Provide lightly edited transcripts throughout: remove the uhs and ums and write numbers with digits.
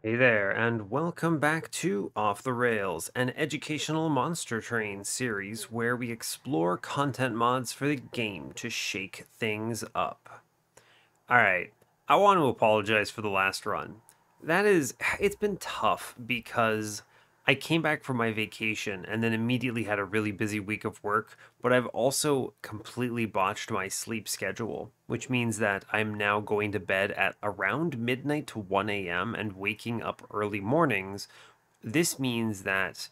Hey there, and welcome back to Off the Rails, an educational monster train series where we explore content mods for the game to shake things up. Alright, I want to apologize for the last run. It's been tough because I came back from my vacation and then immediately had a really busy week of work, but I've also completely botched my sleep schedule, which means that I'm now going to bed at around midnight to 1 a.m. and waking up early mornings. This means that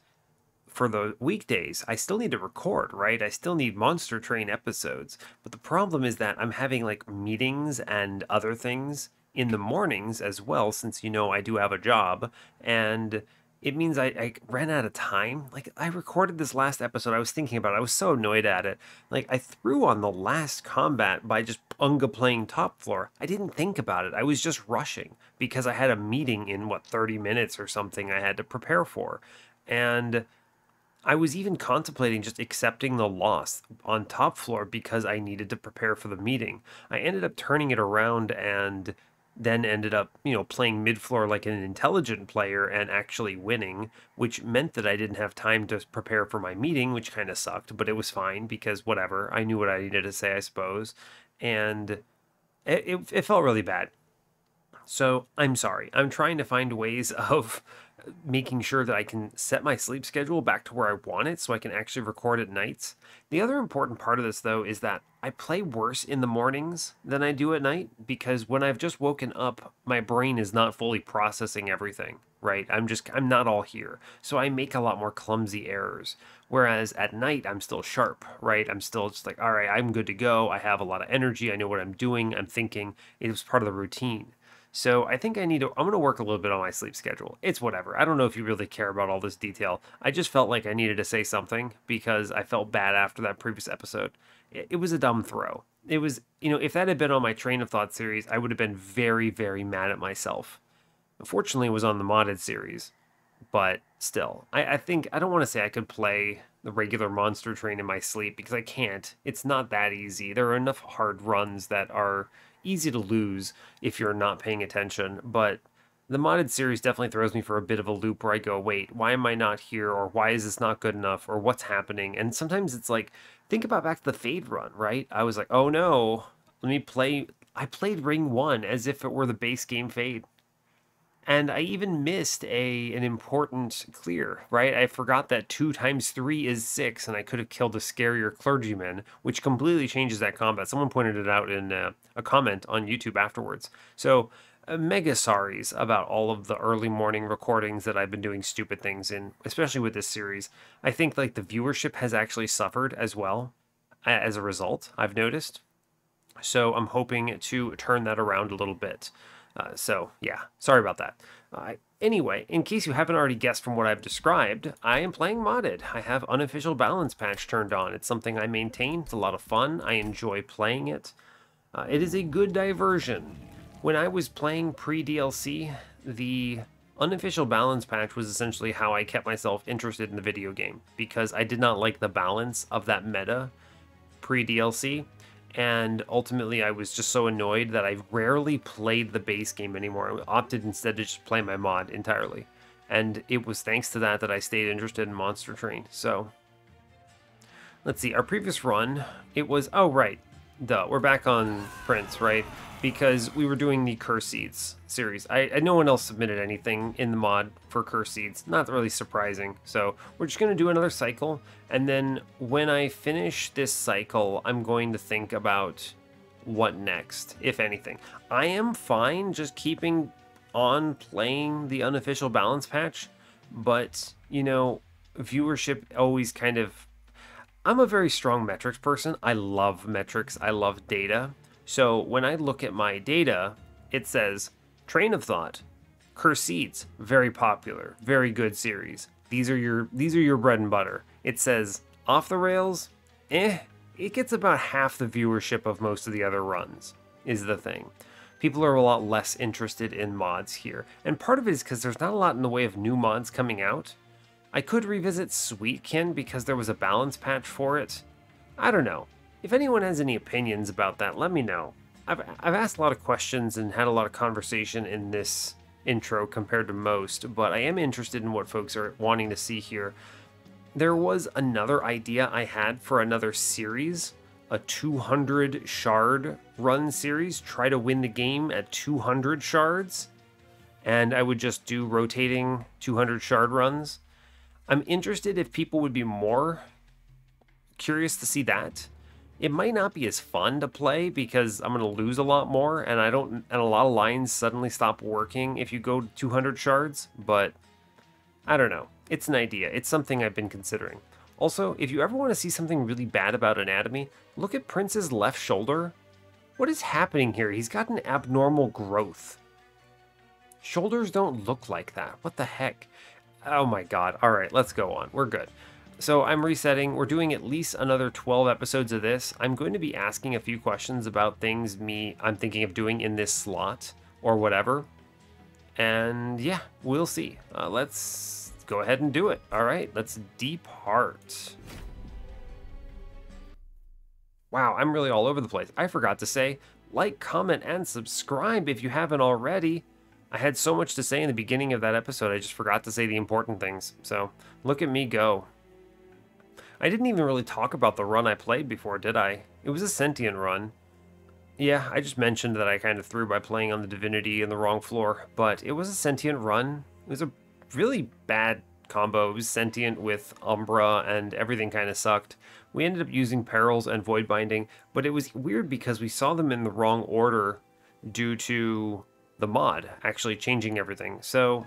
for the weekdays, I still need to record, right? I still need Monster Train episodes. But the problem is that I'm having like meetings and other things in the mornings as well, since I do have a job. And it means I ran out of time. Like, I recorded this last episode, I was thinking about it, I was so annoyed at it. Like, I threw on the last combat by just Unga playing top floor. I didn't think about it. I was just rushing because I had a meeting in, 30 minutes or something I had to prepare for. And I was even contemplating just accepting the loss on top floor because I needed to prepare for the meeting. I ended up turning it around and then ended up, playing mid floor like an intelligent player and actually winning, which meant that I didn't have time to prepare for my meeting, which kind of sucked, but it was fine because whatever. I knew what I needed to say, I suppose. And it felt really bad. So I'm sorry. I'm trying to find ways of making sure that I can set my sleep schedule back to where I want it so I can actually record at nights. The other important part of this, though, is that I play worse in the mornings than I do at night because when I've just woken up, my brain is not fully processing everything, right? I'm not all here. So I make a lot more clumsy errors. Whereas at night, I'm still sharp, right? I'm still just like, all right, I'm good to go. I have a lot of energy. I know what I'm doing. I'm thinking. It was part of the routine. So I think I'm going to work a little bit on my sleep schedule. It's whatever. I don't know if you really care about all this detail. I just felt like I needed to say something because I felt bad after that previous episode. It was a dumb throw. It was, if that had been on my Train of Thought series, I would have been very, very mad at myself. Unfortunately, it was on the modded series, but still, I think I don't want to say I could play the regular Monster Train in my sleep because I can't. It's not that easy. There are enough hard runs that are easy to lose if you're not paying attention, but the modded series definitely throws me for a bit of a loop where I go, wait, why am I not here? Or why is this not good enough? Or what's happening? And sometimes it's like, think about back to the Fade run, right? I was like, oh no, let me play. I played Ring 1 as if it were the base game Fade. And I even missed an important clear, right? I forgot that 2 times 3 is 6, and I could have killed a scarier clergyman, which completely changes that combat. Someone pointed it out in a comment on YouTube afterwards. So, mega sorries about all of the early morning recordings that I've been doing stupid things in, especially with this series. I think like the viewership has actually suffered as well as a result, I've noticed. So I'm hoping to turn that around a little bit. So yeah, sorry about that. Anyway, in case you haven't already guessed from what I've described, I am playing modded. I have Unofficial Balance Patch turned on. It's something I maintain. It's a lot of fun. I enjoy playing it. It is a good diversion. When I was playing pre-DLC, the Unofficial Balance Patch was essentially how I kept myself interested in the video game, because I did not like the balance of that meta pre-DLC, and ultimately I was just so annoyed that I rarely played the base game anymore. I opted instead to just play my mod entirely, and it was thanks to that that I stayed interested in Monster Train. So let's see, our previous run, it was, oh right, duh, we're back on Prince, right? Because we were doing the Curse Seeds series. No one else submitted anything in the mod for Curse Seeds. Not really surprising. So we're just going to do another cycle. And then when I finish this cycle, I'm going to think about what next, if anything. I am fine just keeping on playing the Unofficial Balance Patch, but, viewership always kind of... I'm a very strong metrics person. I love metrics. I love data. So when I look at my data, it says Train of Thought, Curse Seeds, very popular, very good series. These are your bread and butter. It says Off the Rails, it gets about half the viewership of most of the other runs, is the thing. People are a lot less interested in mods here. And part of it is because there's not a lot in the way of new mods coming out. I could revisit Sweetkin because there was a balance patch for it. I don't know. If anyone has any opinions about that, let me know. I've asked a lot of questions and had a lot of conversation in this intro compared to most, but I am interested in what folks are wanting to see here. There was another idea I had for another series, a 200 shard run series, try to win the game at 200 shards, and I would just do rotating 200 shard runs. I'm interested if people would be more curious to see that. It might not be as fun to play because I'm going to lose a lot more, and a lot of lines suddenly stop working if you go 200 shards, but I don't know. It's an idea. It's something I've been considering. Also, if you ever want to see something really bad about anatomy, look at Prince's left shoulder. What is happening here? He's got an abnormal growth. Shoulders don't look like that. What the heck? Oh my god. All right, let's go on. We're good. So I'm resetting. We're doing at least another 12 episodes of this. I'm going to be asking a few questions about things I'm thinking of doing in this slot or whatever. And yeah, we'll see. Let's go ahead and do it. All right, let's depart. Wow, I'm really all over the place. I forgot to say, like, comment, and subscribe if you haven't already. I had so much to say in the beginning of that episode, I just forgot to say the important things. So look at me go. I didn't even really talk about the run I played before, did I? It was a sentient run. Yeah, I just mentioned that I kind of threw by playing on the Divinity in the wrong floor, but it was a sentient run. It was a really bad combo. It was sentient with Umbra, and everything kind of sucked. We ended up using Perils and Void Binding, but it was weird because we saw them in the wrong order due to the mod actually changing everything. So,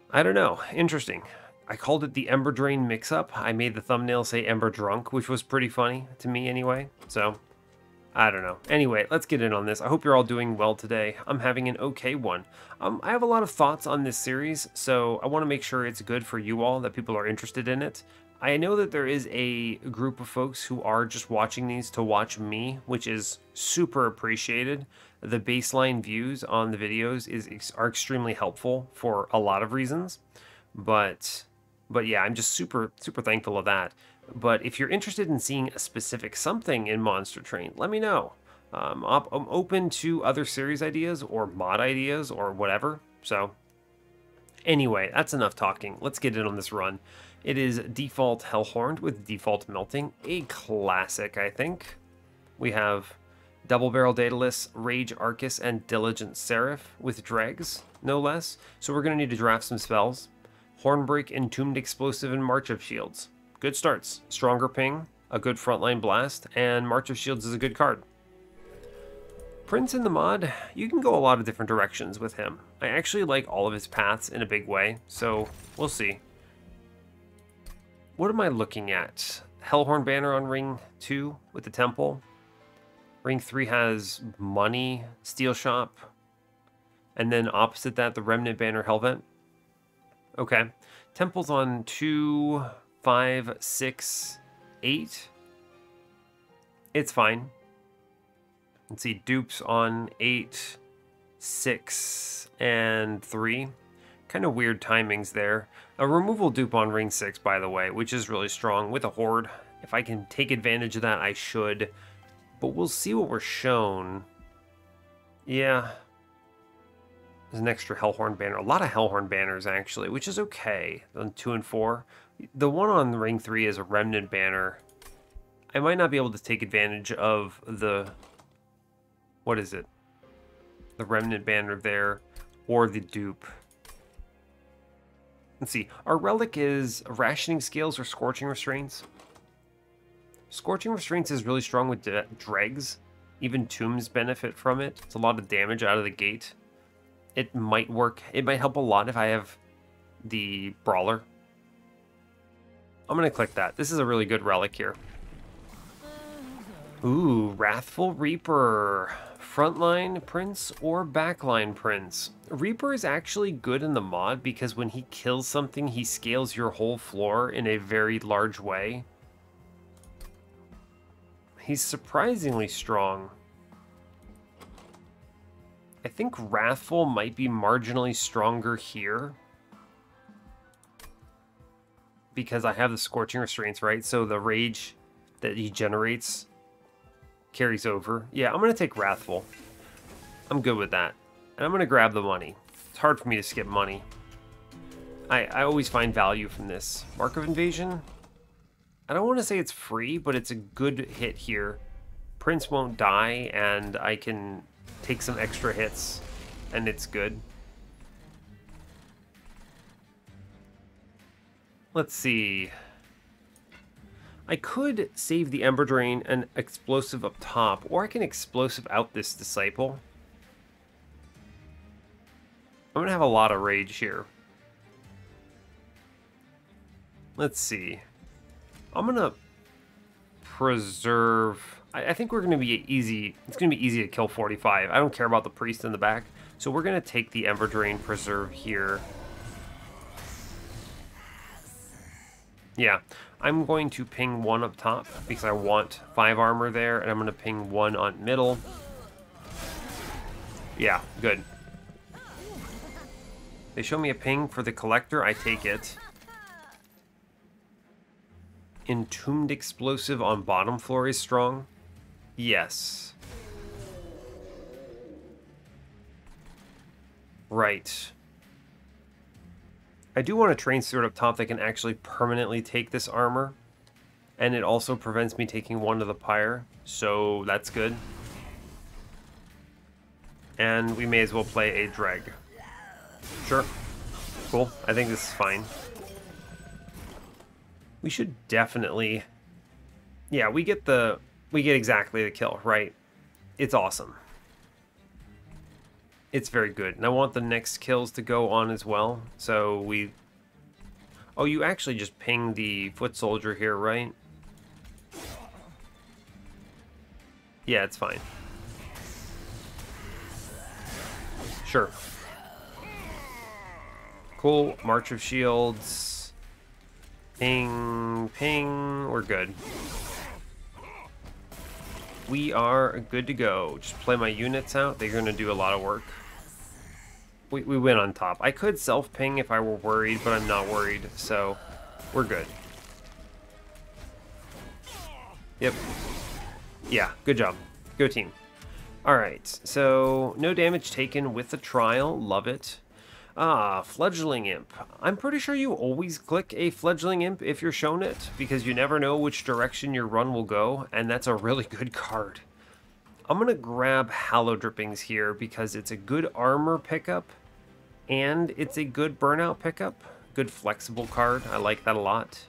I don't know. Interesting. I called it the Ember Drain Mix-Up. I made the thumbnail say Ember Drunk, which was pretty funny to me anyway. So, I don't know. Anyway, let's get in on this. I hope you're all doing well today. I'm having an okay one. I have a lot of thoughts on this series, so I want to make sure it's good for you all, that people are interested in it. I know that there is a group of folks who are just watching these to watch me, which is super appreciated. The baseline views on the videos are extremely helpful for a lot of reasons, but yeah, I'm just super thankful of that. But if you're interested in seeing a specific something in Monster Train, let me know. I'm open to other series ideas or mod ideas or whatever. So anyway, that's enough talking. Let's get in on this run. It is default Hellhorned with default Melting, a classic, I think. We have Double Barrel Daedalus, Rage Arcus, and Diligent Seraph with Dregs, no less. So we're going to need to draft some spells. Hornbreak, Entombed Explosive, and March of Shields. Good starts. Stronger Ping, a good frontline blast, and March of Shields is a good card. Prince in the mod, you can go a lot of different directions with him. I actually like all of his paths in a big way, so we'll see. What am I looking at? Hellhorn banner on ring 2 with the temple. Ring 3 has money, steel shop, and then opposite that, the remnant banner, Hellvent. Okay. Temple's on 2, 5, 6, 8. It's fine. Let's see, dupes on 8, 6, and 3. Kind of weird timings there. A removal dupe on ring 6, by the way, which is really strong with a horde. If I can take advantage of that, I should. But we'll see what we're shown. Yeah. There's an extra Hellhorn banner. A lot of Hellhorn banners, actually, which is okay on 2 and 4. The one on ring 3 is a remnant banner. I might not be able to take advantage of the... What is it? The remnant banner there, or the dupe. Let's see. Our relic is Rationing Scales or Scorching Restraints. Scorching Restraints is really strong with dregs. Even tombs benefit from it. It's a lot of damage out of the gate. It might work. It might help a lot if I have the Brawler. I'm going to click that. This is a really good relic here. Ooh, Wrathful Reaper. Frontline Prince or backline Prince. Reaper is actually good in the mod because when he kills something, he scales your whole floor in a very large way. He's surprisingly strong. I think Wrathful might be marginally stronger here. Because I have the Scorching Restraints, right? So the rage that he generates carries over. Yeah, I'm going to take Wrathful. I'm good with that. And I'm going to grab the money. It's hard for me to skip money. I always find value from this. Mark of Invasion? I don't want to say it's free, but it's a good hit here. Prince won't die, and I can take some extra hits, and it's good. Let's see. I could save the Ember Drain and Explosive up top, or I can Explosive out this Disciple. I'm going to have a lot of rage here. Let's see. I'm going to preserve... I think we're going to be easy... It's going to be easy to kill 45. I don't care about the Priest in the back. So we're going to take the Ember Drain Preserve here. Yeah. I'm going to ping 1 up top because I want 5 armor there. And I'm going to ping 1 on middle. Yeah, good. They show me a ping for the Collector. I take it. Entombed Explosive on bottom floor is strong. Yes. Right. I do want a Train Steward up top that can actually permanently take this armor. And it also prevents me taking 1 to the Pyre. So that's good. And we may as well play a Dreg. Sure. Cool. I think this is fine. We should definitely... Yeah, we get exactly the kill, right? It's awesome. It's very good. And I want the next kills to go on as well. So we... Oh, you actually just ping the Foot Soldier here, right? Yeah, it's fine. Sure. Cool. March of Shields. Ping, ping, we're good. We are good to go. Just play my units out. They're going to do a lot of work. We win on top. I could self-ping if I were worried, but I'm not worried, so we're good. Yep. Yeah, good job. Go team. Alright, so no damage taken with the trial. Love it. Ah, Fledgling Imp. I'm pretty sure you always click a Fledgling Imp if you're shown it, because you never know which direction your run will go, and that's a really good card. I'm going to grab Hallow Drippings here because it's a good armor pickup, and it's a good burnout pickup. Good flexible card. I like that a lot.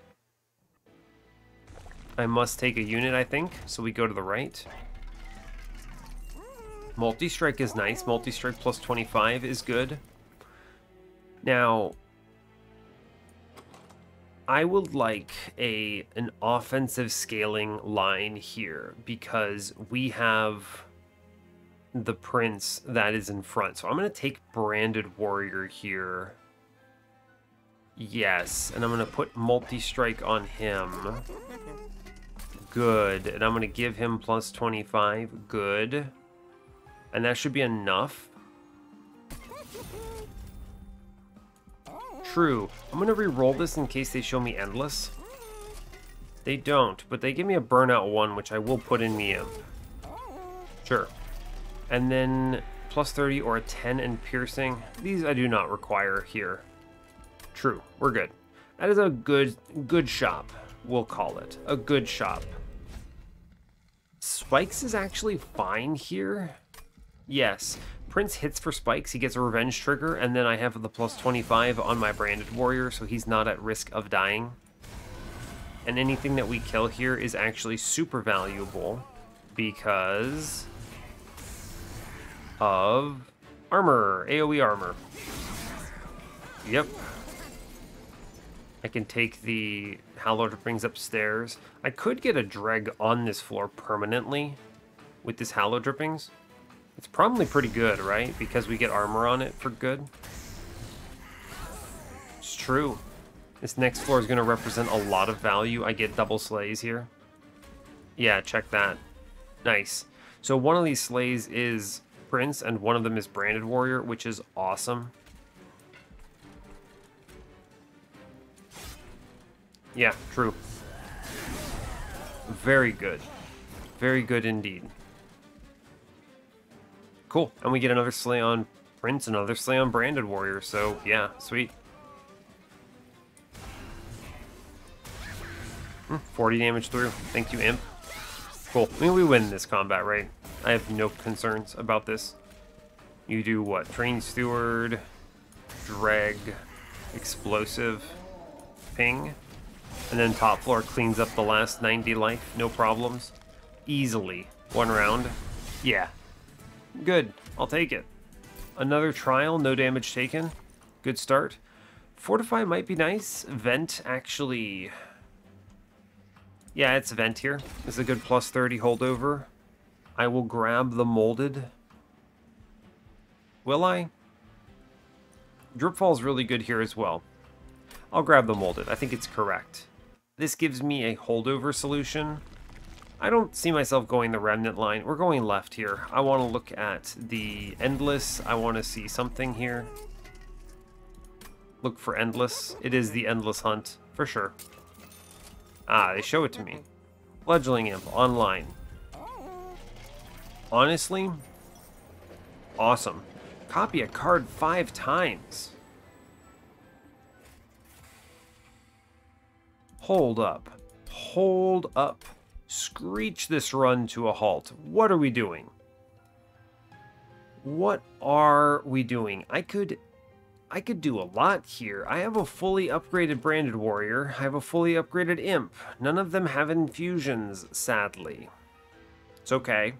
I must take a unit, I think, so we go to the right. Multi-Strike is nice. Multi-Strike plus 25 is good. Now, I would like an offensive scaling line here because we have the Prince that is in front. So I'm going to take Branded Warrior here. Yes, and I'm going to put Multi-Strike on him. Good. And I'm going to give him plus 25. Good. And that should be enough. True. I'm going to re-roll this in case they show me Endless. They don't, but they give me a Burnout 1, which I will put in the Imp. Sure. And then plus 30 or a 10 in Piercing. These I do not require here. True. We're good. That is a good shop, we'll call it. A good shop. Spikes is actually fine here. Yes. Prince hits for spikes, he gets a revenge trigger, and then I have the plus 25 on my Branded Warrior, so he's not at risk of dying. And anything that we kill here is actually super valuable because of armor, AoE armor. Yep. I can take the Hallowed Drippings upstairs. I could get a Dreg on this floor permanently with this Hallowed Drippings. It's probably pretty good, right? Because we get armor on it for good. It's true. This next floor is going to represent a lot of value. I get double slays here. Yeah, check that. Nice. So one of these slays is Prince, and one of them is Branded Warrior, which is awesome. Yeah, true. Very good. Very good indeed. Cool. And we get another slay on prints another Slay on Branded Warrior, so yeah, sweet. 40 damage through. Thank you, Imp. Cool. I mean, we win this combat, right? I have no concerns about this. You do what? Train Steward, Dreg, Explosive, Ping, and then top floor cleans up the last 90 life. No problems. Easily. 1 round. Yeah. Good. I'll take it. Another trial, no damage taken. Good start. Fortify might be nice. Vent, actually... Yeah, it's Vent here. This is a good plus 30 holdover. I will grab the Molded. Will I? Dripfall's really good here as well. I'll grab the Molded. I think it's correct. This gives me a holdover solution. I don't see myself going the Remnant line. We're going left here. I want to look at the Endless. I want to see something here. Look for Endless. It is the Endless Hunt, for sure. Ah, they show it to me. Fledgling Imp, online. Honestly, awesome. Copy a card 5 times. Hold up. Hold up. Screech this run to a halt. What are we doing? What are we doing? I could do a lot here. I have a fully upgraded Branded Warrior. I have a fully upgraded Imp. None of them have infusions, sadly. It's okay.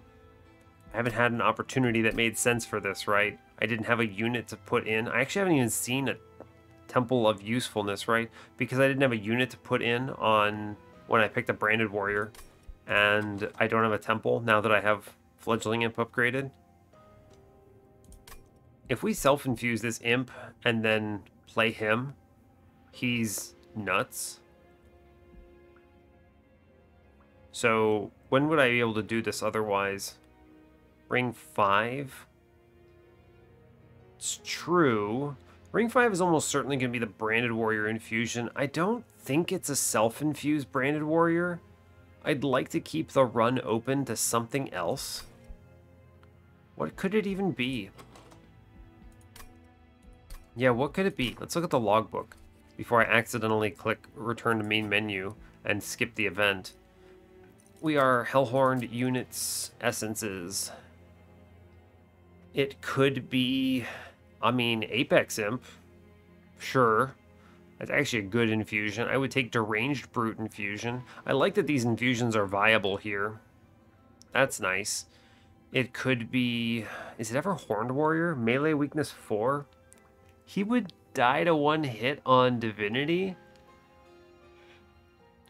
I haven't had an opportunity that made sense for this, right? I didn't have a unit to put in. I actually haven't even seen a Temple of Usefulness, right? Because I didn't have a unit to put in on when I picked a Branded Warrior. And I don't have a temple now that I have Fledgling Imp upgraded. If we self-infuse this Imp and then play him, he's nuts. So when would I be able to do this otherwise? Ring 5? It's true. Ring 5 is almost certainly going to be the Branded Warrior infusion. I don't think it's a self-infused Branded Warrior. I'd like to keep the run open to something else. What could it even be? Yeah, what could it be? Let's look at the logbook before I accidentally click return to main menu and skip the event. We are Hellhorned units, essences. It could be, I mean, Apex Imp. Sure. That's actually a good infusion. I would take Deranged Brute infusion. I like that these infusions are viable here. That's nice. It could be... Is it ever Horned Warrior? Melee weakness 4? He would die to 1 hit on Divinity.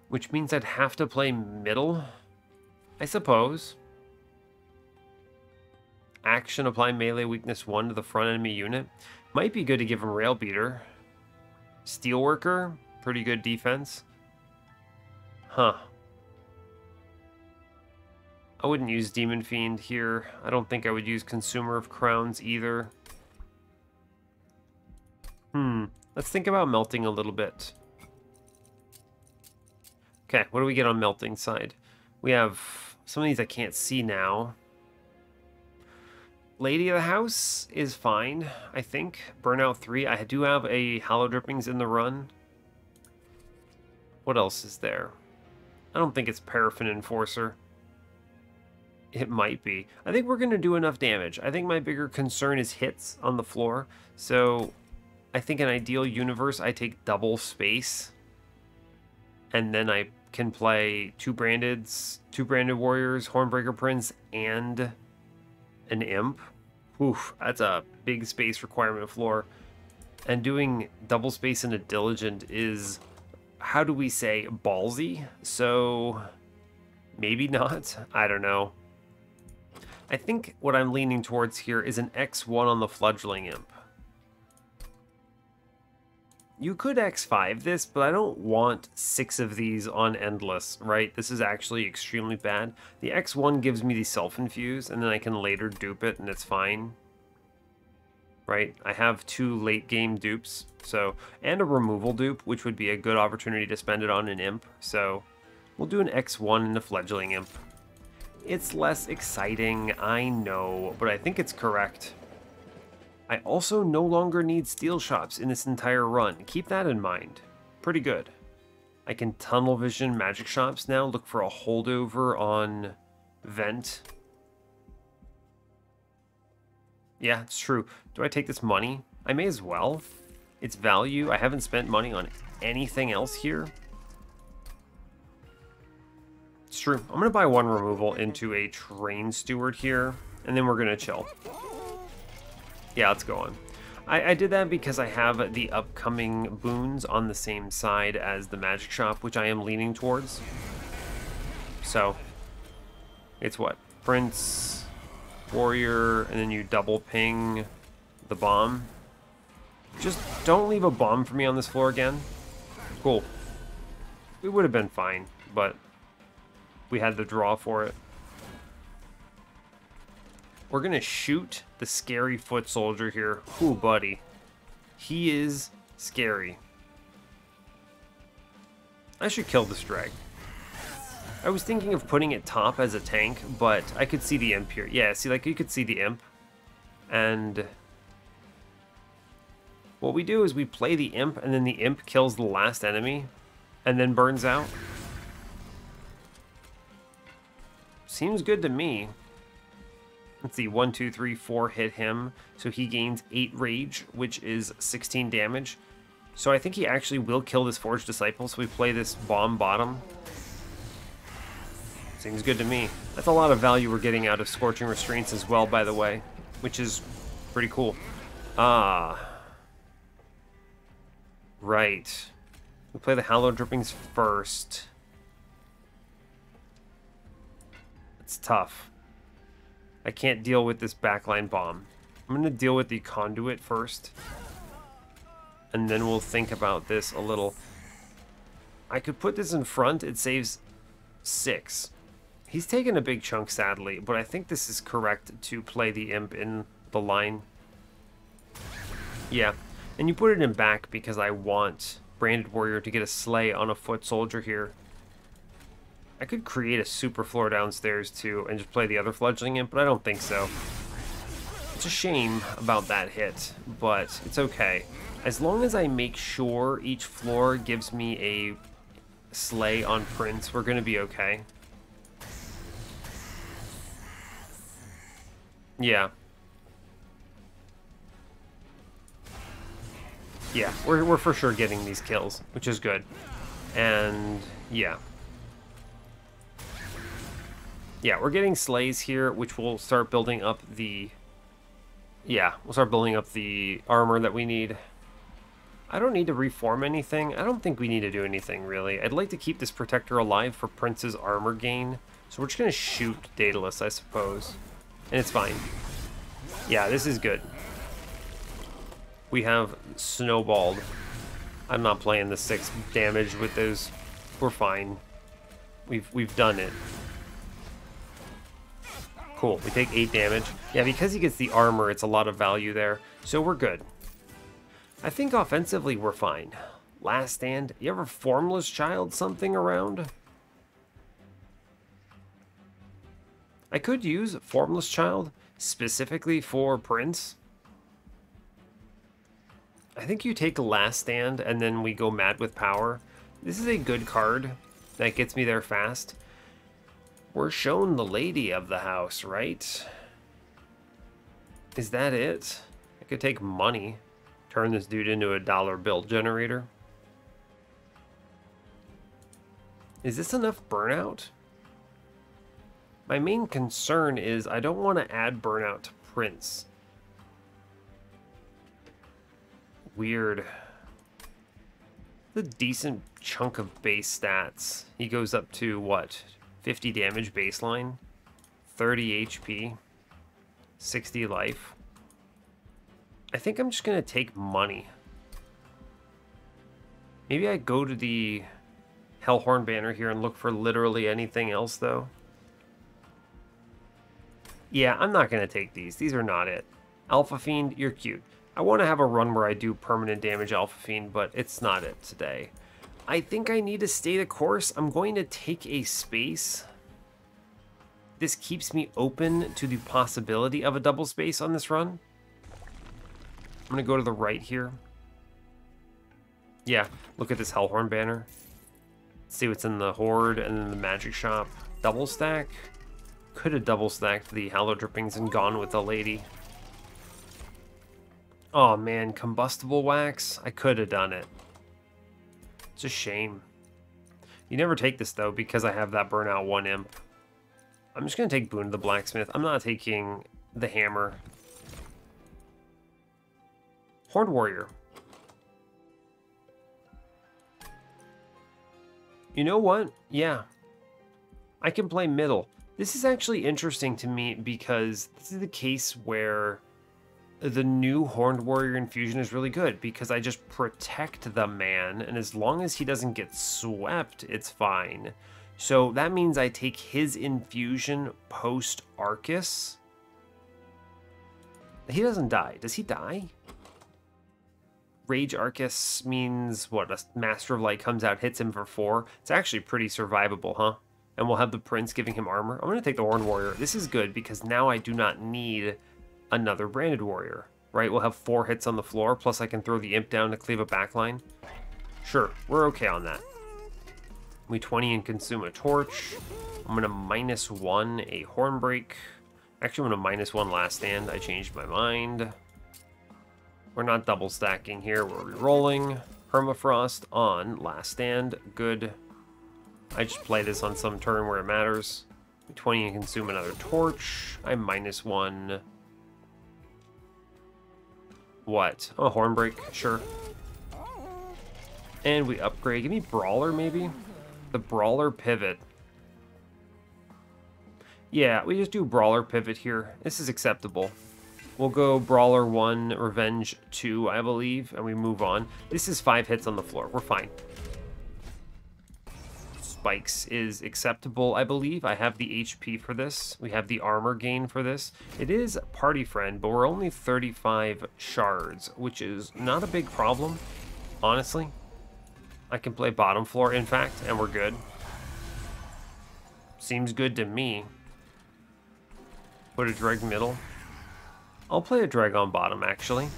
Which means I'd have to play middle, I suppose. Action, apply melee weakness 1 to the front enemy unit. Might be good to give him Rail Beater. Steelworker, pretty good defense. Huh. I wouldn't use Demon Fiend here. I don't think I would use Consumer of Crowns either. Let's think about melting a little bit. Okay, what do we get on melting side? We have some of these I can't see now. Lady of the House is fine, I think. Burnout 3. I do have a Hollow Drippings in the run. What else is there? I don't think it's Paraffin Enforcer. It might be. I think we're going to do enough damage. I think my bigger concern is hits on the floor. So I think in ideal universe, I take double space. And then I can play 2 Branded Warriors, Hornbreaker Prince, and an Imp. Oof, that's a big space requirement floor. And doing double space in a Diligent is, how do we say, ballsy? So maybe not. I don't know. I think what I'm leaning towards here is an X1 on the Fledgling Imp. You could X5 this, but I don't want 6 of these on Endless, right? This is actually extremely bad. The X1 gives me the self-infuse, and then I can later dupe it, and it's fine. Right? I have 2 late-game dupes, so, and a removal dupe, which would be a good opportunity to spend it on an Imp. So we'll do an X1 and a Fledgling Imp. It's less exciting, I know, but I think it's correct. I also no longer need steel shops in this entire run. Keep that in mind. Pretty good. I can tunnel vision magic shops now. Look for a holdover on vent. Yeah, it's true. Do I take this money? I may as well. It's value. I haven't spent money on anything else here. It's true. I'm going to buy one removal into a train steward here, and then we're going to chill. Yeah, let's go on. I did that because I have the upcoming boons on the same side as the magic shop, which I am leaning towards. So, it's what? Prince, warrior, and then you double ping the bomb. Just don't leave a bomb for me on this floor again. Cool. We would have been fine, but we had the draw for it. We're going to shoot the scary foot soldier here. Ooh, buddy. He is scary. I should kill this drag. I was thinking of putting it top as a tank, but I could see the imp here. Yeah, see, like, you could see the imp. And what we do is we play the imp, and then the imp kills the last enemy, and then burns out. Seems good to me. Let's see, 1, 2, 3, 4 hit him. So he gains 8 rage, which is 16 damage. So I think he actually will kill this Forged Disciple, so we play this bomb bottom. Seems good to me. That's a lot of value we're getting out of Scorching Restraints as well, by the way, which is pretty cool. Ah. Right. We play the Hallowed Drippings first. It's tough. I can't deal with this backline bomb. I'm going to deal with the conduit first. And then we'll think about this a little. I could put this in front. It saves 6. He's taken a big chunk, sadly. But I think this is correct to play the imp in the line. Yeah. And you put it in back because I want Branded Warrior to get a slay on a foot soldier here. I could create a super floor downstairs too and just play the other fledgling imp, but I don't think so. It's a shame about that hit, but it's okay. As long as I make sure each floor gives me a slay on Prince, we're going to be okay. Yeah. Yeah, we're for sure getting these kills, which is good. And yeah. Yeah, we're getting slays here, which will start building up the... Yeah, we'll start building up the armor that we need. I don't need to reform anything. I don't think we need to do anything, really. I'd like to keep this Protector alive for Prince's armor gain. So we're just going to shoot Daedalus, I suppose. And it's fine. Yeah, this is good. We have snowballed. I'm not playing the 6 damage with those. We're fine. We've done it. Cool, we take 8 damage. Yeah, because he gets the armor, it's a lot of value there. So we're good. I think offensively we're fine. Last stand. You ever Formless Child something around? I could use Formless Child specifically for Prince. I think you take Last Stand and then we go Mad with Power. This is a good card that gets me there fast. We're shown the lady of the house, right? Is that it? I could take money. Turn this dude into a dollar bill generator. Is this enough burnout? My main concern is I don't want to add burnout to Prince. Weird. A decent chunk of base stats. He goes up to what? 50 damage baseline, 30 HP, 60 life. I think I'm just going to take money. Maybe I go to the Hellhorned banner here and look for literally anything else, though. Yeah, I'm not going to take these. These are not it. Alpha Fiend, you're cute. I want to have a run where I do permanent damage Alpha Fiend, but it's not it today. I think I need to stay the course. I'm going to take a space. This keeps me open to the possibility of a double space on this run. I'm going to go to the right here. Yeah, look at this Hellhorned banner. See what's in the Horde and then the magic shop. Double stack? Could have double stacked the Hallowed Drippings and gone with the lady. Oh man, combustible wax? I could have done it. It's a shame. You never take this though because I have that burnout 1 imp. I'm just going to take Boon the Blacksmith. I'm not taking the hammer. Horde Warrior. You know what? Yeah. I can play middle. This is actually interesting to me because this is the case where the new Horned Warrior infusion is really good because I just protect the man, and as long as he doesn't get swept, it's fine. So that means I take his infusion post Arcus. He doesn't die. Does he die? Rage Arcus means what? A Master of Light comes out, hits him for 4. It's actually pretty survivable, huh? And we'll have the Prince giving him armor. I'm going to take the Horned Warrior. This is good because now I do not need another Branded Warrior, right? We'll have 4 hits on the floor, plus I can throw the Imp down to cleave a backline. Sure, we're okay on that. We 20 and consume a torch. I'm going to -1 a Hornbreak. Actually, I'm going to -1 Last Stand. I changed my mind. We're not double stacking here. We're re-rolling. Permafrost on Last Stand. Good. I just play this on some turn where it matters. 20 and consume another torch. I'm -1. What? Oh, Hornbreak. Sure. And we upgrade. Give me Brawler, maybe? The Brawler pivot. Yeah, we just do Brawler pivot here. This is acceptable. We'll go Brawler 1, Revenge 2, I believe, and we move on. This is 5 hits on the floor. We're fine. Spikes is acceptable, I believe. I have the HP for this. We have the armor gain for this. It is Party Friend, but we're only 35 shards, which is not a big problem, honestly. I can play bottom floor, in fact, and we're good. Seems good to me. Put a Dreg middle. I'll play a Dreg on bottom, actually.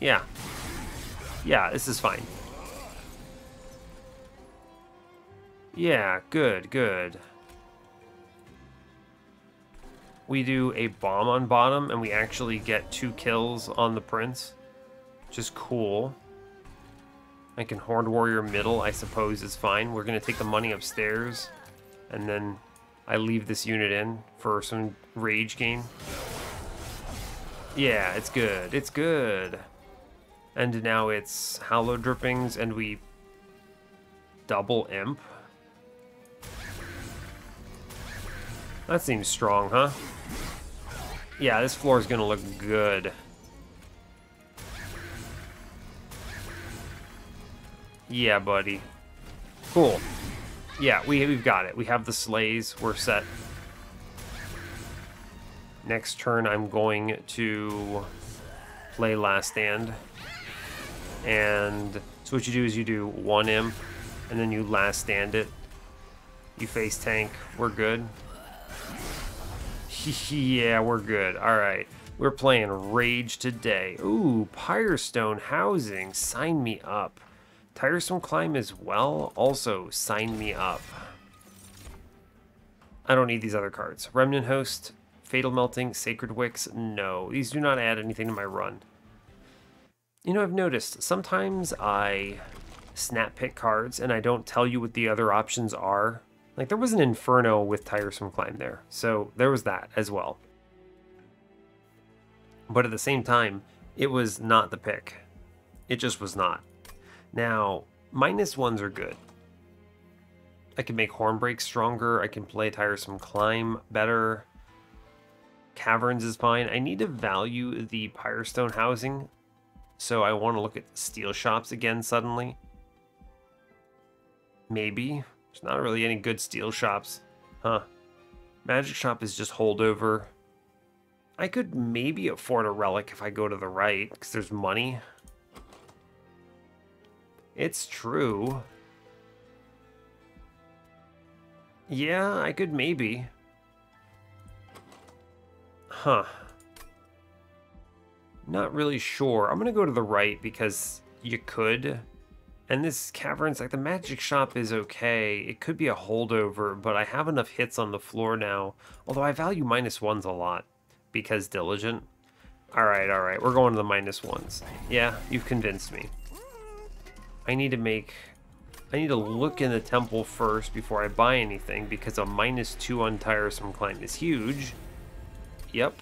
Yeah. Yeah, this is fine. Yeah, good, good. We do a bomb on bottom, and we actually get 2 kills on the Prince, which is cool. I can Horned Warrior middle, I suppose, is fine. We're going to take the money upstairs, and then I leave this unit in for some rage gain. Yeah, it's good. It's good. And now it's Hallowed Drippings, and we double Imp. That seems strong, huh? Yeah, this floor is going to look good. Yeah, buddy. Cool. Yeah, we've got it. We have the Slays. We're set. Next turn, I'm going to play Last Stand. And so what you do is you do 1 Imp, and then you Last Stand it. You face tank. We're good. Yeah, we're good. All right. We're playing Rage today. Ooh, Pyrestone Housing. Sign me up. Tiresome Climb as well. Also, sign me up. I don't need these other cards. Remnant Host, Fatal Melting, Sacred Wicks. No, these do not add anything to my run. You know, I've noticed sometimes I snap pick cards and I don't tell you what the other options are. Like, there was an Inferno with Tiresome Climb there, so there was that as well. But at the same time, it was not the pick. It just was not. Now, -1s are good. I can make Hornbreak stronger. I can play Tiresome Climb better. Caverns is fine. I need to value the Pyrestone Housing, so I want to look at steel shops again suddenly. Maybe. There's not really any good steel shops. Huh. Magic shop is just holdover. I could maybe afford a relic if I go to the right, because there's money. It's true. Yeah, I could maybe. Huh. Not really sure. I'm gonna go to the right because you could. And this cavern's like the magic shop is okay. It could be a holdover, but I have enough hits on the floor now. Although I value -1s a lot because diligent. Alright, alright. We're going to the -1s. Yeah, you've convinced me. I need to look in the temple first before I buy anything because a -2 on Tiresome Climb is huge. Yep.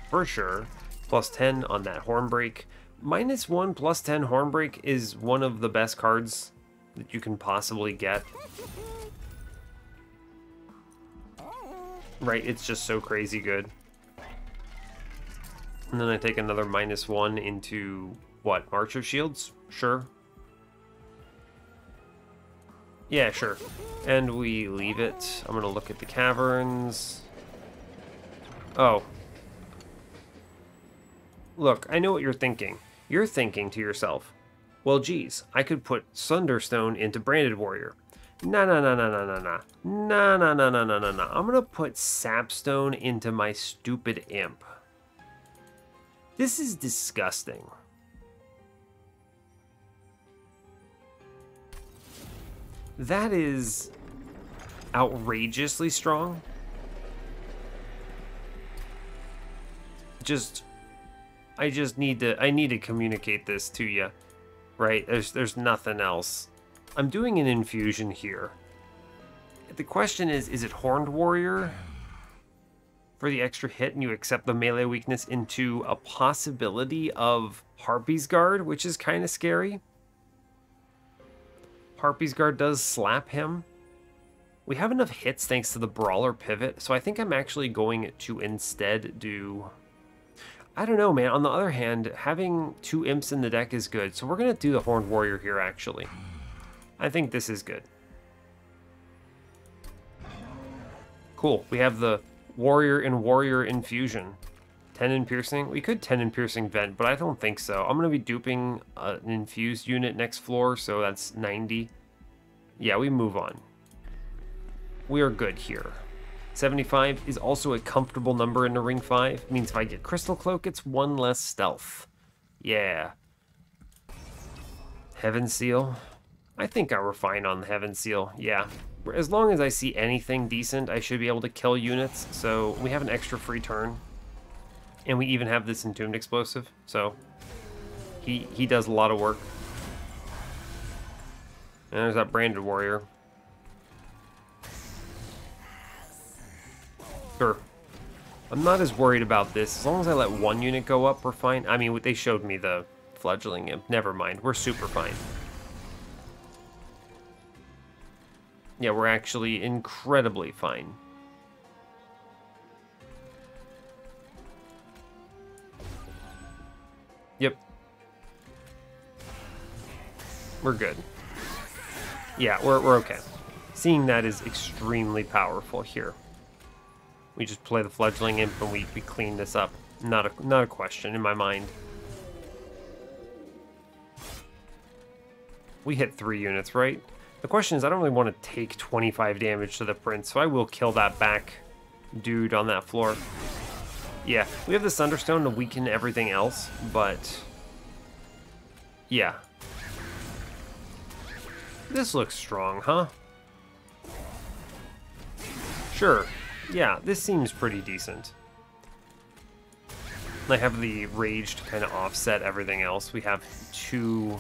For sure. +10 on that Hornbreak. -1 +10 Hornbreak is one of the best cards that you can possibly get. Right, it's just so crazy good. And then I take another -1 into, what, March of Shields? Sure. Yeah, sure. And we leave it. I'm gonna look at the caverns. Oh. Look, I know what you're thinking. You're thinking to yourself, well, geez, I could put Sunderstone into Branded Warrior. Nah, nah, nah, nah, nah, nah, nah. Nah, nah, nah, nah, nah, nah, nah. I'm gonna put Sapstone into my stupid Imp. This is disgusting. That is outrageously strong. I need to communicate this to you, right? There's nothing else. I'm doing an infusion here. The question is it Horned Warrior for the extra hit and you accept the melee weakness into a possibility of Harpy's Guard, which is kind of scary. Harpy's Guard does slap him. We have enough hits thanks to the Brawler pivot, so I think I'm actually going to instead do... I don't know, man. On the other hand, having 2 imps in the deck is good, so we're going to do the Horned Warrior here, actually. I think this is good. Cool. We have the Warrior and Warrior infusion. 10 in piercing. We could 10 in piercing vent, but I don't think so. I'm going to be duping an infused unit next floor, so that's 90. Yeah, we move on. We are good here. 75 is also a comfortable number in the Ring 5. It means if I get Crystal Cloak, it's 1 less stealth. Yeah. Heaven Seal. I think I were fine on the Heaven Seal. Yeah. As long as I see anything decent, I should be able to kill units. So we have an extra free turn. And we even have this Entombed Explosive. So he does a lot of work. And there's that Branded Warrior. Sure. I'm not as worried about this. As long as I let 1 unit go up, we're fine. I mean, they showed me the Fledgling Imp. Never mind. We're super fine. Yeah, we're actually incredibly fine. Yep. We're good. Yeah, we're okay. Seeing that is extremely powerful here. We just play the Fledgling Imp and we clean this up. Not a question in my mind. We hit 3 units, right? The question is, I don't really want to take 25 damage to the Prince, so I will kill that back dude on that floor. Yeah, we have the Sunderstone to weaken everything else, but... yeah. This looks strong, huh? Sure. Yeah, this seems pretty decent. I have the Rage to kind of offset everything else. We have 2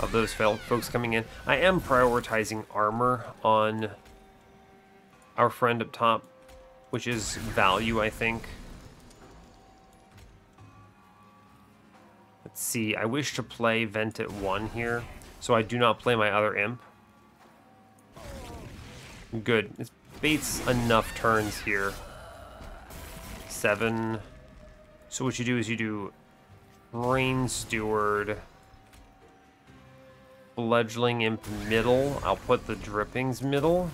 of those folks coming in. I am prioritizing armor on our friend up top, which is value, I think. Let's see. I wish to play Vent at 1 here, so I do not play my other Imp. Good. It's baits enough turns here. 7. So what you do is you do Rain Steward, Fledgling Imp middle. I'll put the Drippings middle.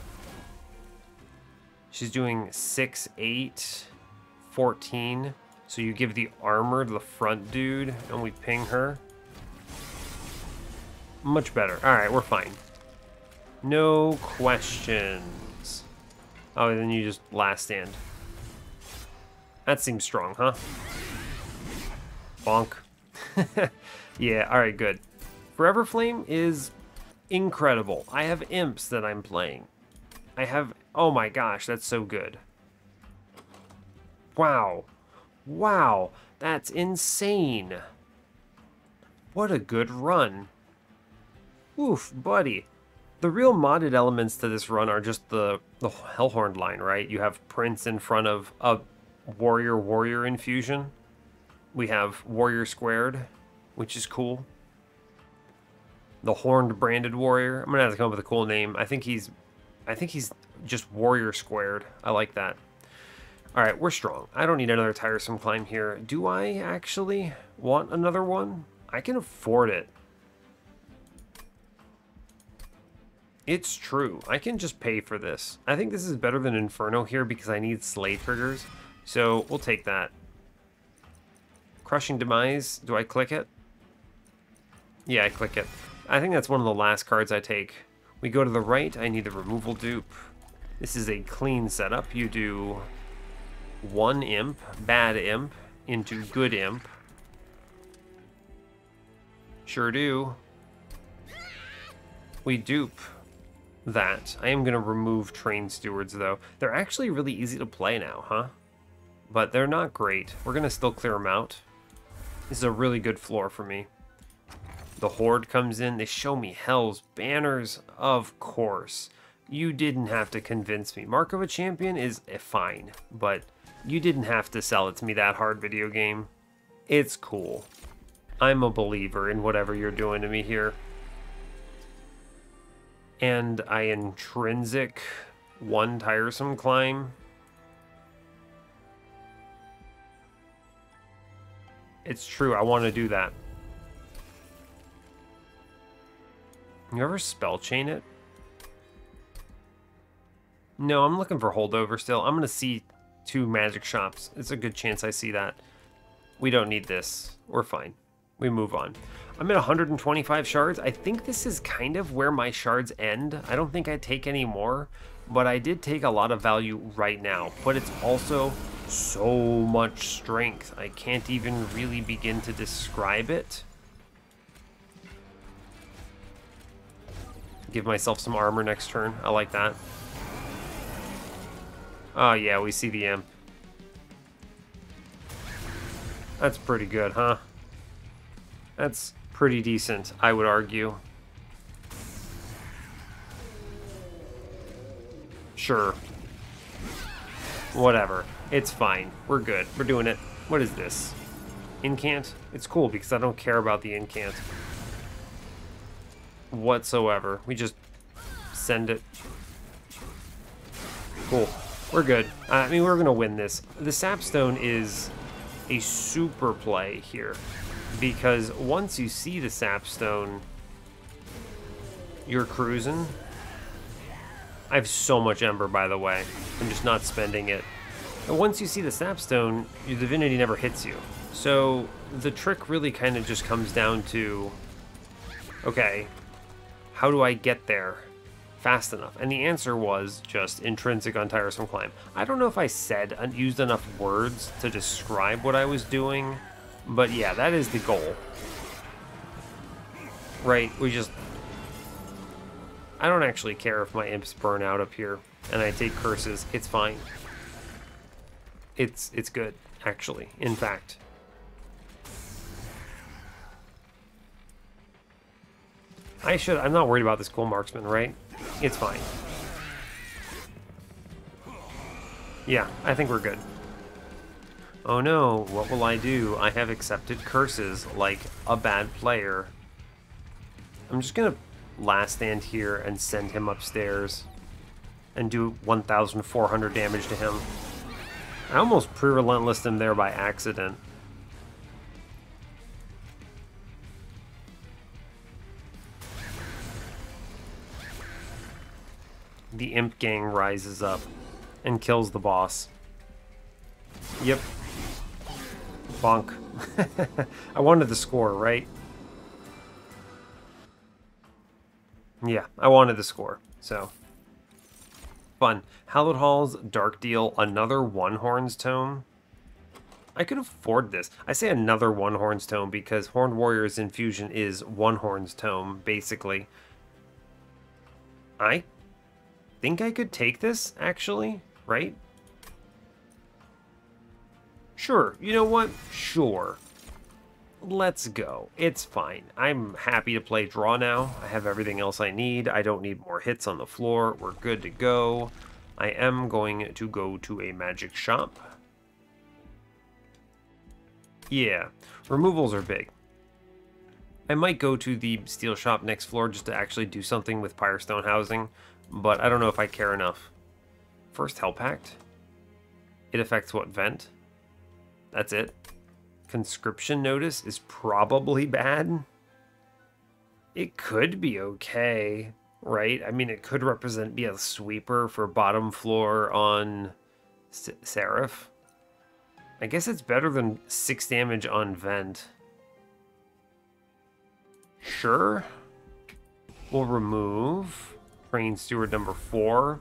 She's doing 6, 8, 14. So you give the armor to the front dude, and we ping her. Much better. Alright, we're fine. No questions. Oh, and then you just last stand. That seems strong, huh? Bonk. Yeah, alright, good. Forever Flame is incredible. I have imps that I'm playing. I have... Oh my gosh, that's so good. Wow. Wow, that's insane. What a good run. Oof, buddy. The real modded elements to this run are just the Hellhorned line, right? You have Prince in front of a warrior infusion. We have warrior squared, which is cool. The horned branded warrior. I'm gonna have to come up with a cool name. I think he's just warrior squared. I like that. All right, we're strong. I don't need another tiresome climb here. Do I actually want another one? I can afford it. It's true. I can just pay for this. I think this is better than Inferno here because I need Slay triggers. So we'll take that. Crushing Demise. Do I click it? Yeah, I click it. I think that's one of the last cards I take. We go to the right. I need a removal dupe. This is a clean setup. You do one imp, bad imp, into good imp. Sure do. We dupe that. I am going to remove Train Stewards, though. They're actually really easy to play now, huh? But they're not great. We're going to still clear them out. This is a really good floor for me. The Horde comes in. They show me Hell's Banners. Of course. You didn't have to convince me. Mark of a Champion is fine, but you didn't have to sell it to me that hard, video game. It's cool. I'm a believer in whatever you're doing to me here. And I intrinsic one tiresome climb. It's true, I want to do that. You ever spell chain it? No, I'm looking for holdover still. I'm going to see 2 magic shops. It's a good chance I see that. We don't need this. We're fine. We move on. I'm at 125 shards. I think this is kind of where my shards end. I don't think I take any more, but I did take a lot of value right now. But it's also so much strength. I can't even really begin to describe it. Give myself some armor next turn. I like that. Oh yeah, we see the imp. That's pretty good, huh? That's pretty decent, I would argue. Sure. Whatever. It's fine. We're good. We're doing it. What is this? Incant? It's cool because I don't care about the incant whatsoever. We just send it. Cool. We're good. I mean, we're going to win this. The Sapstone is a super play here because once you see the Sapstone, you're cruising. I have so much Ember, by the way. I'm just not spending it. And once you see the Sapstone, your Divinity never hits you. So the trick really kind of just comes down to, okay, how do I get there fast enough? And the answer was just intrinsic on tiresome climb. I don't know if I said and used enough words to describe what I was doing, but yeah, that is the goal. Right, we just... I don't actually care if my imps burn out up here and I take curses. It's fine. It's good, actually, in fact. I'm not worried about this cool marksman, right? It's fine. Yeah, I think we're good. Oh no, what will I do? I have accepted curses like a bad player. I'm just gonna last stand here and send him upstairs and do 1,400 damage to him. I almost pre-relentlessed him there by accident. The imp gang rises up and kills the boss. Yep. Bonk. I wanted the score, right? Yeah, I wanted the score, so. Fun. Hallowed Hall's Dark Deal, another One Horns tome. I could afford this. I say another One Horn's Tome because Horned Warrior's Infusion is One Horn's Tome, basically. I think I could take this, actually, right? Sure, you know what? Sure. Let's go. It's fine. I'm happy to play draw now. I have everything else I need. I don't need more hits on the floor. We're good to go. I am going to go to a magic shop. Yeah, removals are big. I might go to the steel shop next floor just to actually do something with Pyrestone housing, but I don't know if I care enough. First Hell Pact. It affects what, vent? That's it. Conscription Notice is probably bad. It could be okay, right? I mean, it could be a sweeper for bottom floor on Seraph. I guess it's better than 6 damage on vent. Sure. We'll remove Train Steward number 4.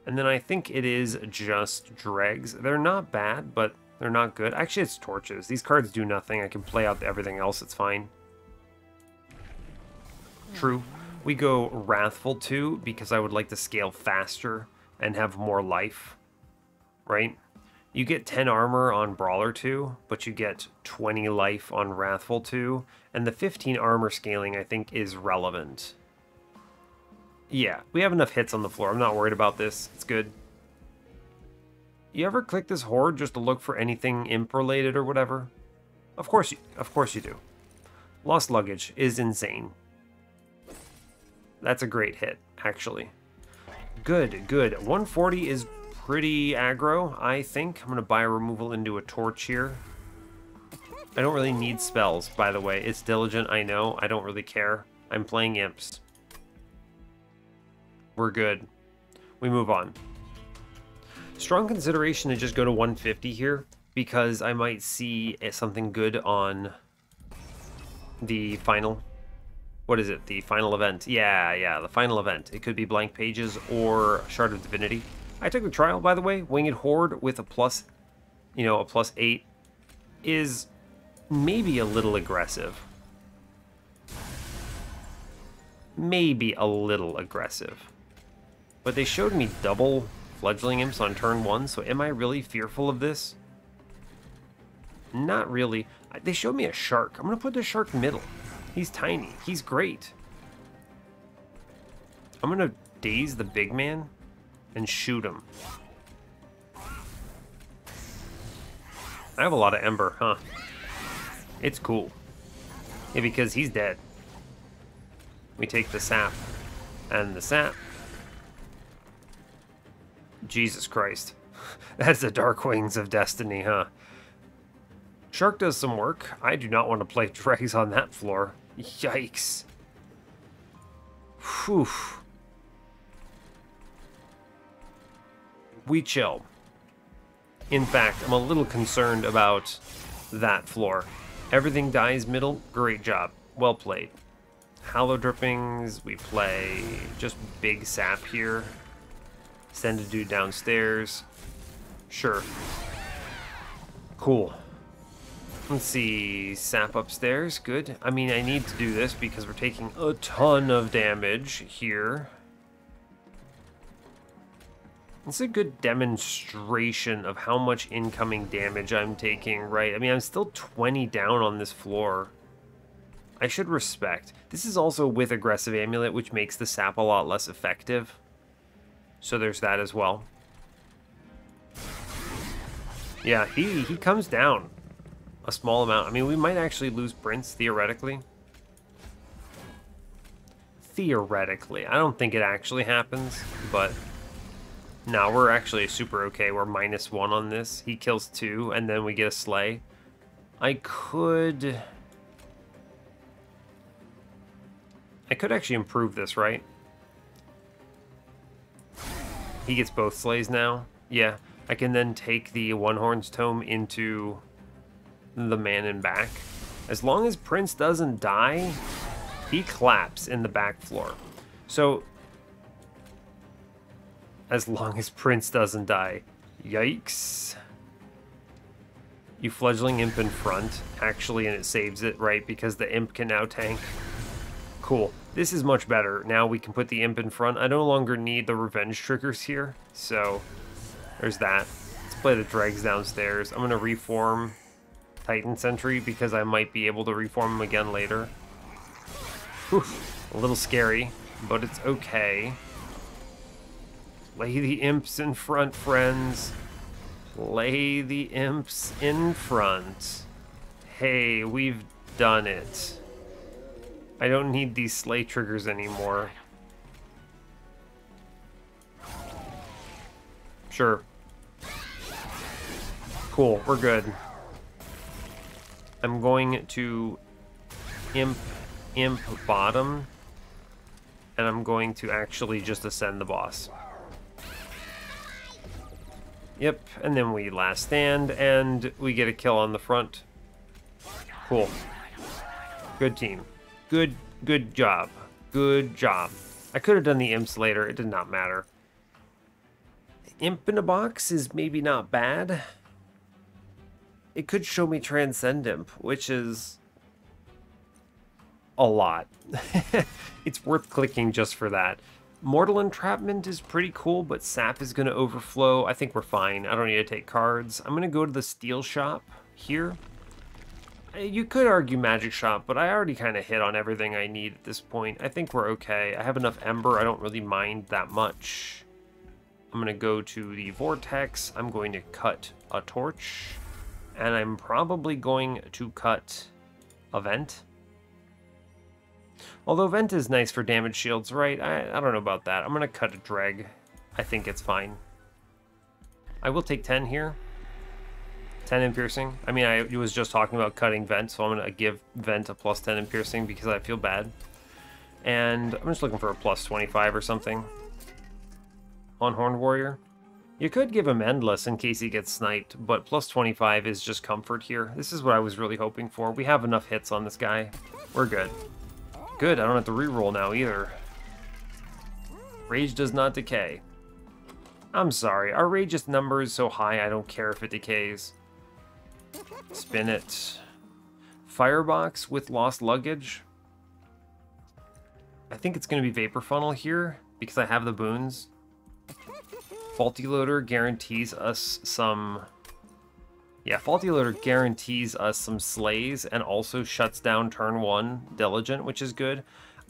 And then I think it is just dregs. They're not bad, but they're not good. Actually, it's torches. These cards do nothing. I can play out everything else. It's fine. True. We go Wrathful 2 because I would like to scale faster and have more life. Right? You get 10 armor on Brawler 2, but you get 20 life on Wrathful 2. And the 15 armor scaling, I think, is relevant. Yeah, we have enough hits on the floor. I'm not worried about this. It's good. You ever click this Horde just to look for anything imp-related or whatever? Of course you do. Lost Luggage is insane. That's a great hit, actually. Good, good. 140 is pretty aggro, I think. I'm going to buy a removal into a torch here. I don't really need spells, by the way. It's diligent, I know. I don't really care. I'm playing imps. We're good. We move on. Strong consideration to just go to 150 here, because I might see something good on the final... What is it? The final event. Yeah, the final event. It could be Blank Pages or Shard of Divinity. I took the trial, by the way. Winged Horde with a plus, a +8 is maybe a little aggressive. Maybe a little aggressive. But they showed me double Fledgling Imps on turn 1, so am I really fearful of this? Not really. They showed me a Shark. I'm going to put the Shark middle. He's tiny. He's great. I'm going to daze the big man and shoot him. I have a lot of Ember, huh? It's cool. Yeah, because he's dead. We take the sap. And the sap. Jesus Christ. That's the Dark Wings of Destiny, huh? Shark does some work. I do not want to play dregs on that floor. Yikes. Whew. We chill. In fact, I'm a little concerned about that floor. Everything dies middle. Great job. Well played. Hallow Drippings. We play just big sap here. Send a dude downstairs. Sure. Cool. Let's see. Sap upstairs. Good. I mean, I need to do this because we're taking a ton of damage here. It's a good demonstration of how much incoming damage I'm taking, right? I mean, I'm still 20 down on this floor. I should respect. This is also with Aggressive Amulet, which makes the sap a lot less effective. So there's that as well. Yeah, he comes down a small amount. I mean, we might actually lose Prince, theoretically. Theoretically. I don't think it actually happens, but... No, we're actually super okay. We're -1 on this. He kills 2, and then we get a Slay. I could actually improve this, right? He gets both Slays now. Yeah, I can then take the One Horn's Tome into the man in back. As long as Prince doesn't die, he claps in the back floor. So, as long as Prince doesn't die. Yikes. You fledgling imp in front, actually, and it saves it, right? Because the imp can now tank. Cool. This is much better. Now we can put the imp in front. I no longer need the revenge triggers here, so there's that. Let's play the dregs downstairs. I'm going to reform Titan Sentry because I might be able to reform him again later. Whew. A little scary, but it's okay. Lay the imps in front, friends. Lay the imps in front. Hey, we've done it. I don't need these slay triggers anymore. Sure. Cool, we're good. I'm going to imp bottom, and I'm going to actually just ascend the boss. Yep, and then we last stand, and we get a kill on the front. Cool. Good team. Good job. Good job. I could have done the imps later. It did not matter. Imp in a box is maybe not bad. It could show me Transcend Imp, which is a lot. It's worth clicking just for that. Mortal Entrapment is pretty cool, but Sap is going to overflow. I think we're fine. I don't need to take cards. I'm going to go to the Steel Shop here. You could argue Magic Shop, but I already kind of hit on everything I need at this point. I think we're okay. I have enough Ember. I don't really mind that much. I'm going to go to the Vortex. I'm going to cut a Torch. And I'm probably going to cut a Vent. Although Vent is nice for damage shields, right? I don't know about that. I'm going to cut a Dreg. I think it's fine. I will take 10 here. 10 in piercing. I mean, I was just talking about cutting Vent, so I'm going to give Vent a plus 10 in piercing because I feel bad. And I'm just looking for a plus 25 or something on Horned Warrior. You could give him Endless in case he gets sniped, but plus 25 is just comfort here. This is what I was really hoping for. We have enough hits on this guy. We're good. Good, I don't have to reroll now either. Rage does not decay. I'm sorry, our Rage's number is so high I don't care if it decays. Spin it. Firebox with Lost Luggage. I think it's going to be Vapor Funnel here because I have the boons. Faulty Loader guarantees us some... Yeah, Faulty Loader guarantees us some slays and also shuts down turn 1 Diligent, which is good.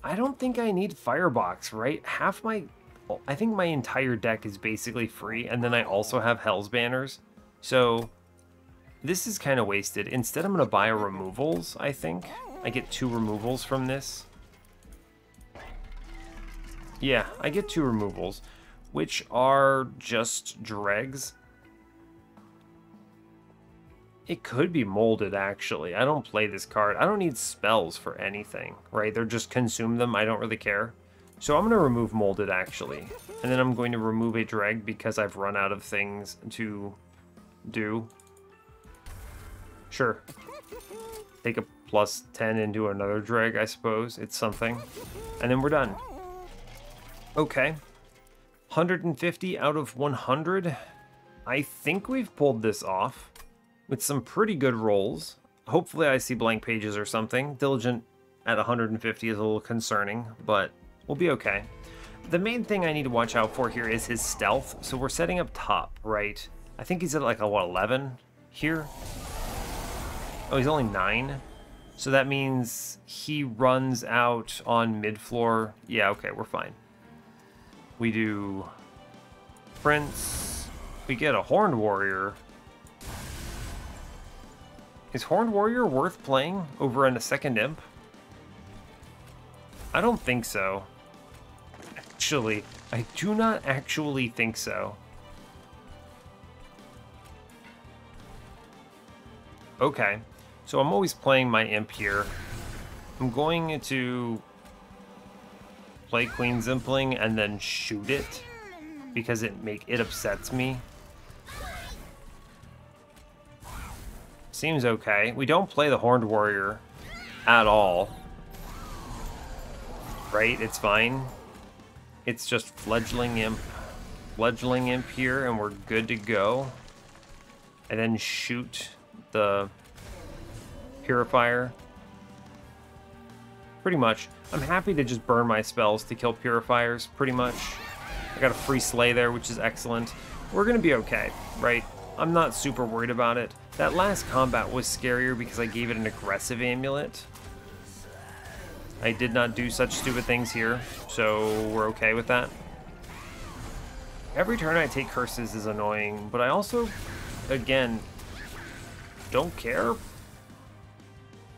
I don't think I need Firebox, right? I think my entire deck is basically free, and then I also have Hell's Banners. So this is kind of wasted. Instead, I'm going to buy a removals, I think. I get 2 removals from this. Yeah, I get 2 removals, which are just dregs. It could be molded, actually. I don't play this card. I don't need spells for anything, right? They're just consume them. I don't really care. So I'm going to remove molded, actually. And then I'm going to remove a dreg because I've run out of things to do. Sure. Take a plus 10 into another dreg, I suppose. It's something. And then we're done. Okay. 150 out of 100. I think we've pulled this off with some pretty good rolls. Hopefully I see blank pages or something. Diligent at 150 is a little concerning, but we'll be okay. The main thing I need to watch out for here is his stealth. So we're setting up top, right? I think he's at like a, what, 11 here? Oh, he's only 9. So that means he runs out on mid-floor. Yeah, okay, we're fine. We do Prince. We get a Horned Warrior. Is Horned Warrior worth playing over in a second imp? I don't think so. Actually, I do not actually think so. Okay, so I'm always playing my imp here. I'm going to play Queen's Impling and then shoot it because it upsets me. Seems okay. We don't play the Horned Warrior at all. Right? It's fine. It's just Fledgling Imp here, and we're good to go. And then shoot the Purifier. Pretty much. I'm happy to just burn my spells to kill Purifiers, pretty much. I got a free Slay there, which is excellent. We're going to be okay, right? I'm not super worried about it. That last combat was scarier because I gave it an aggressive amulet. I did not do such stupid things here, so we're okay with that. Every turn I take curses is annoying, but I also, again, don't care.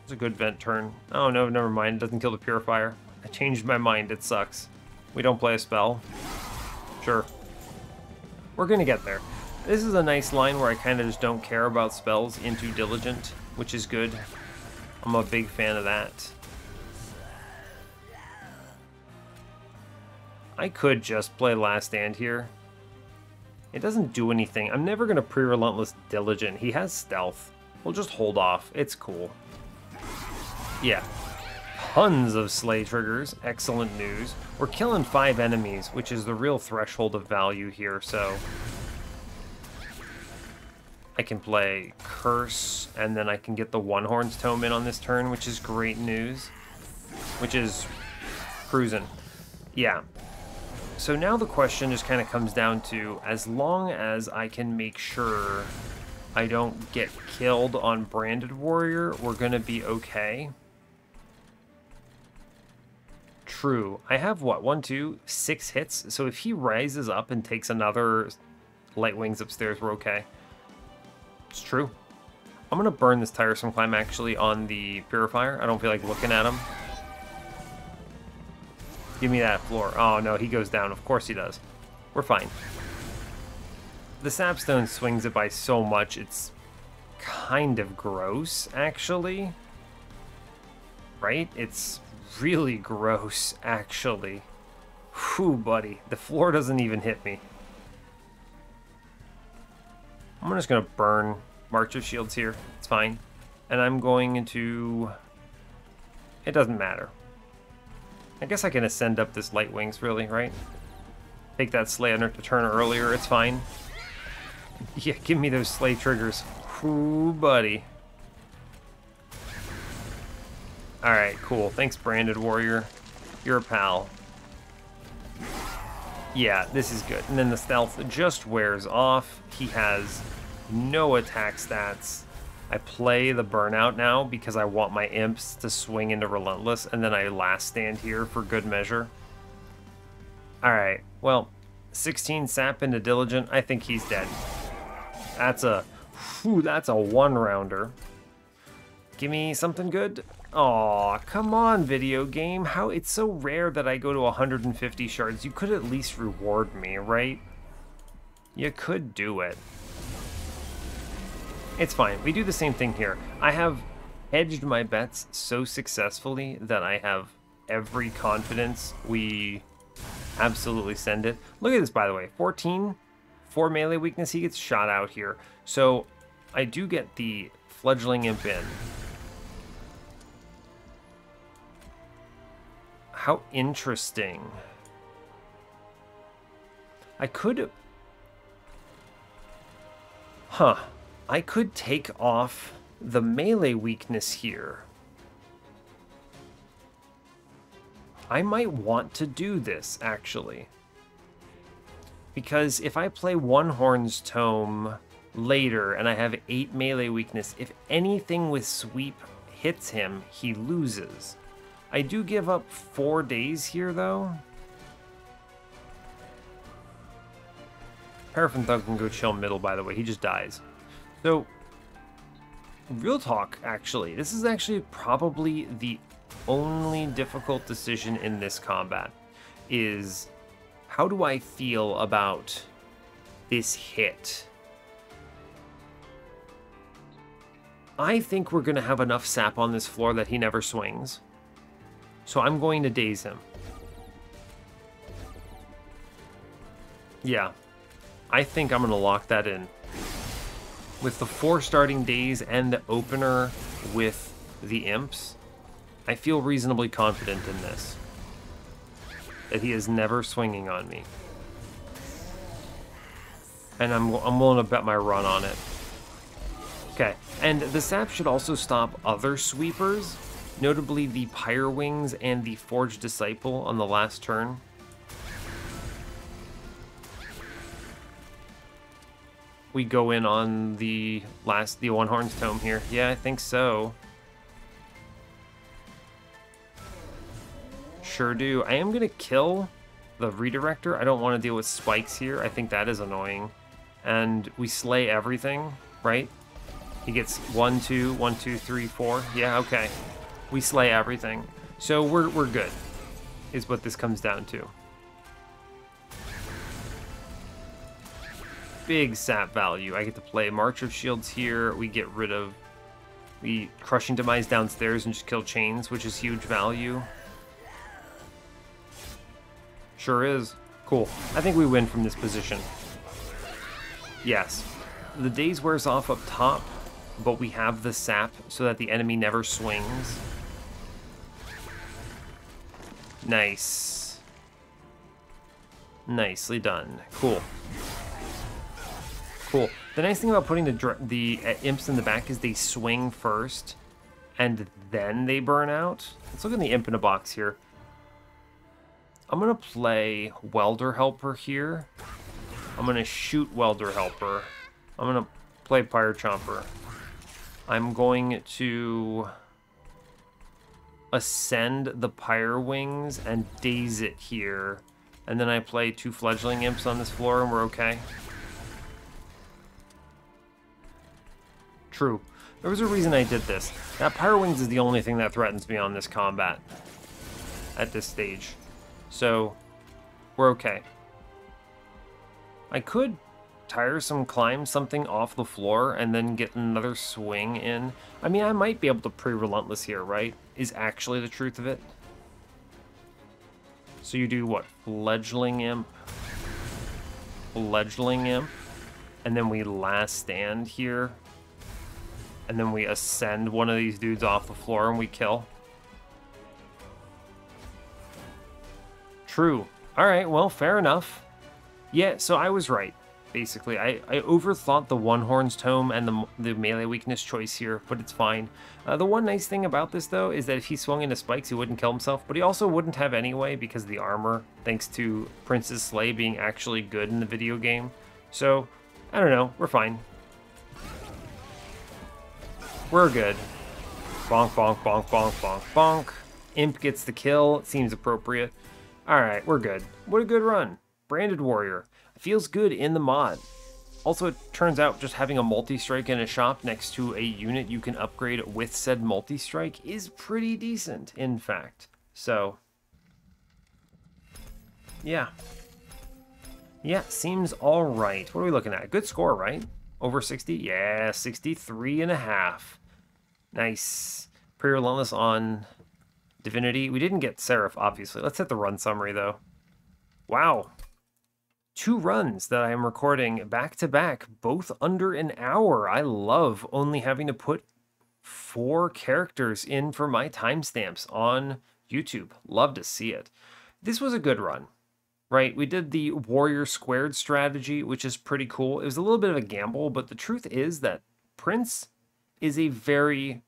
It's a good vent turn. Oh no, never mind. It doesn't kill the Purifier. I changed my mind. It sucks. We don't play a spell. Sure. We're gonna get there. This is a nice line where I kind of just don't care about spells into Diligent, which is good. I'm a big fan of that. I could just play Last Stand here. It doesn't do anything. I'm never gonna pre-Relentless Diligent. He has Stealth. We'll just hold off. It's cool. Yeah. Tons of Slay triggers. Excellent news. We're killing 5 enemies, which is the real threshold of value here, so... I can play Curse, and then I can get the One-Horn's Tome in on this turn, which is great news. Which is cruising. Yeah. So now the question just kind of comes down to, as long as I can make sure I don't get killed on Branded Warrior, we're going to be okay. True. I have, what, 1, 2, 6 hits? So if he rises up and takes another Light Wings upstairs, we're okay. It's true. I'm going to burn this Tiresome Climb, actually, on the Purifier. I don't feel like looking at him. Give me that floor. Oh, no, he goes down. Of course he does. We're fine. The Sapstone swings it by so much, it's kind of gross, actually. Right? It's really gross, actually. Whew, buddy. The floor doesn't even hit me. I'm just going to burn March of Shields here. It's fine. And I'm going to... It doesn't matter. I guess I can ascend up this Light Wings, really, right? Take that Slay under to turn earlier. It's fine. Yeah, give me those Slay triggers. Ooh, buddy. Alright, cool. Thanks, Branded Warrior. You're a pal. Yeah, this is good. And then the Stealth just wears off. He has no attack stats. I play the Burnout now because I want my Imps to swing into Relentless, and then I Last Stand here for good measure. Alright, well, 16 Sap into Diligent. I think he's dead. That's a one-rounder. Give me something good. Aw, come on, video game. How it's so rare that I go to 150 shards. You could at least reward me, right? You could do it. It's fine. We do the same thing here. I have hedged my bets so successfully that I have every confidence we absolutely send it. Look at this, by the way. 14 for melee weakness. He gets shot out here. So I do get the Fledgling Imp in. How interesting. I could... Huh. I could take off the melee weakness here. I might want to do this, actually. Because if I play One-Horn's Tome later and I have 8 melee weakness, if anything with Sweep hits him, he loses. I do give up 4 days here, though. Paraffin Thug can go chill middle, by the way. He just dies. So, real talk, actually. This is actually probably the only difficult decision in this combat. Is, how do I feel about this hit? I think we're going to have enough sap on this floor that he never swings. So I'm going to daze him. Yeah. I think I'm going to lock that in. With the 4 starting days and the opener with the Imps, I feel reasonably confident in this. That he is never swinging on me. And I'm willing to bet my run on it. Okay, and the sap should also stop other sweepers, notably the Pyre Wings and the Forged Disciple on the last turn. We go in on the Unhorned Tome here. Yeah, I think so. Sure do. I am gonna kill the Redirector. I don't want to deal with spikes here. I think that is annoying. And we slay everything, right? He gets 1, 2, 1, 2, 3, 4. Yeah, okay. We slay everything. So we're good, is what this comes down to. Big sap value. I get to play March of Shields here. We get rid of the Crushing Demise downstairs and just kill chains, which is huge value. Sure is. Cool. I think we win from this position. Yes. The daze wears off up top, but we have the sap so that the enemy never swings. Nice. Nicely done. Cool. Cool. The nice thing about putting the imps in the back is they swing first, and then they burn out. Let's look at the imp in a box here. I'm going to play Welder Helper here. I'm going to shoot Welder Helper. I'm going to play Pyre Chomper. I'm going to ascend the Pyre Wings and daze it here. And then I play 2 Fledgling Imps on this floor and we're okay. True. There was a reason I did this. That Pyre Wings is the only thing that threatens me on this combat at this stage. So, we're okay. I could tiresome climb something off the floor and then get another swing in. I mean, I might be able to pre-relentless here, right? Is actually the truth of it. So you do what? Fledgling Imp. Fledgling Imp. And then we last stand here. And then we ascend one of these dudes off the floor and we kill. True. Alright, well, fair enough. Yeah, so I was right, basically. I overthought the One-Horn's Tome and the melee weakness choice here, but it's fine. The one nice thing about this, though, is that if he swung into spikes, he wouldn't kill himself, but he also wouldn't have anyway because of the armor, thanks to Prince's Slay being actually good in the video game. So, I don't know, we're fine. We're good. Bonk, bonk, bonk, bonk, bonk, bonk. Imp gets the kill, it seems appropriate. Alright, we're good. What a good run. Branded Warrior. Feels good in the mod. Also, it turns out just having a multi-strike in a shop next to a unit you can upgrade with said multi-strike is pretty decent, in fact. So, yeah. Yeah, seems alright. What are we looking at? Good score, right? Over 60? Yeah, 63.5. Nice. Pre-relentless on Divinity. We didn't get Seraph, obviously. Let's hit the run summary, though. Wow. 2 runs that I am recording back-to-back, both under an hour. I love only having to put 4 characters in for my timestamps on YouTube. Love to see it. This was a good run, right? We did the Warrior Squared strategy, which is pretty cool. It was a little bit of a gamble, but the truth is that Prince is a very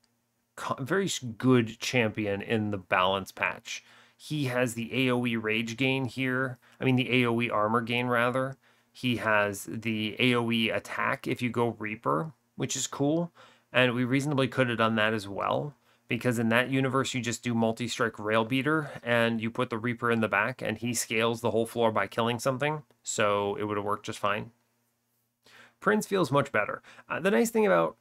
good champion in the balance patch. He has the AoE rage gain here. I mean, the AoE armor gain, rather. He has the AoE attack if you go Reaper, which is cool. And we reasonably could have done that as well, because in that universe, you just do multi-strike Rail Beater, and you put the Reaper in the back, and he scales the whole floor by killing something. So it would have worked just fine. Prince feels much better. The nice thing about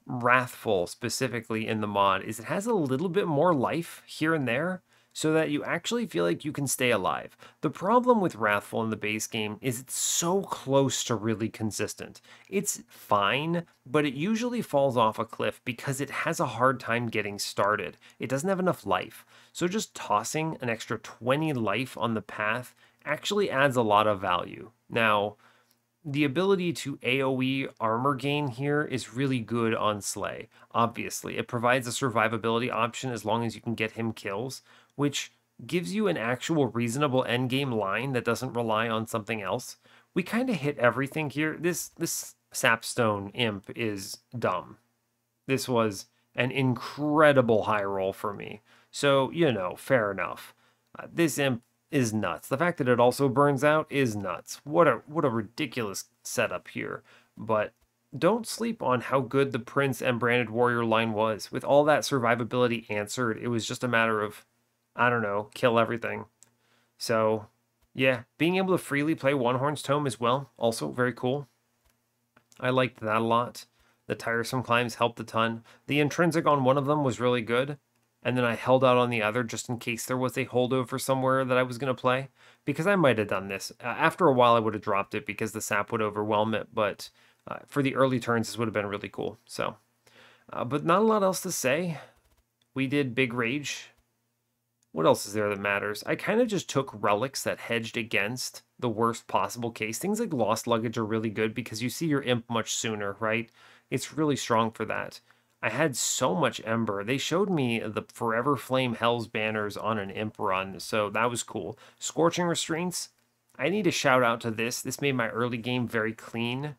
Wrathful, specifically in the mod, is it has a little bit more life here and there, so that you actually feel like you can stay alive. The problem with Wrathful in the base game is it's so close to really consistent. It's fine, but it usually falls off a cliff because it has a hard time getting started. It doesn't have enough life. So just tossing an extra 20 life on the path actually adds a lot of value. Now, the ability to AoE armor gain here is really good on Slay. Obviously, it provides a survivability option as long as you can get him kills, which gives you an actual reasonable endgame line that doesn't rely on something else. We kind of hit everything here. This Sapstone Imp is dumb. This was an incredible high roll for me. So, fair enough. This imp is nuts. The fact that it also burns out is nuts. What a ridiculous setup here. But don't sleep on how good the Prince and Branded Warrior line was. With all that survivability answered, it was just a matter of, I don't know, kill everything. So, yeah, being able to freely play One Horn's Tome as well, also very cool. I liked that a lot. The tiresome climbs helped a ton. The intrinsic on one of them was really good, and then I held out on the other just in case there was a holdover somewhere that I was going to play, because I might have done this. After a while, I would have dropped it because the sap would overwhelm it, but for the early turns, this would have been really cool. So, but not a lot else to say. We did Big Rage. What else is there that matters? I kind of just took relics that hedged against the worst possible case. Things like Lost Luggage are really good because you see your imp much sooner, right? It's really strong for that. I had so much Ember. They showed me the Forever Flame Hell's banners on an imp run, so that was cool. Scorching Restraints, I need a shout out to this. This made my early game very clean.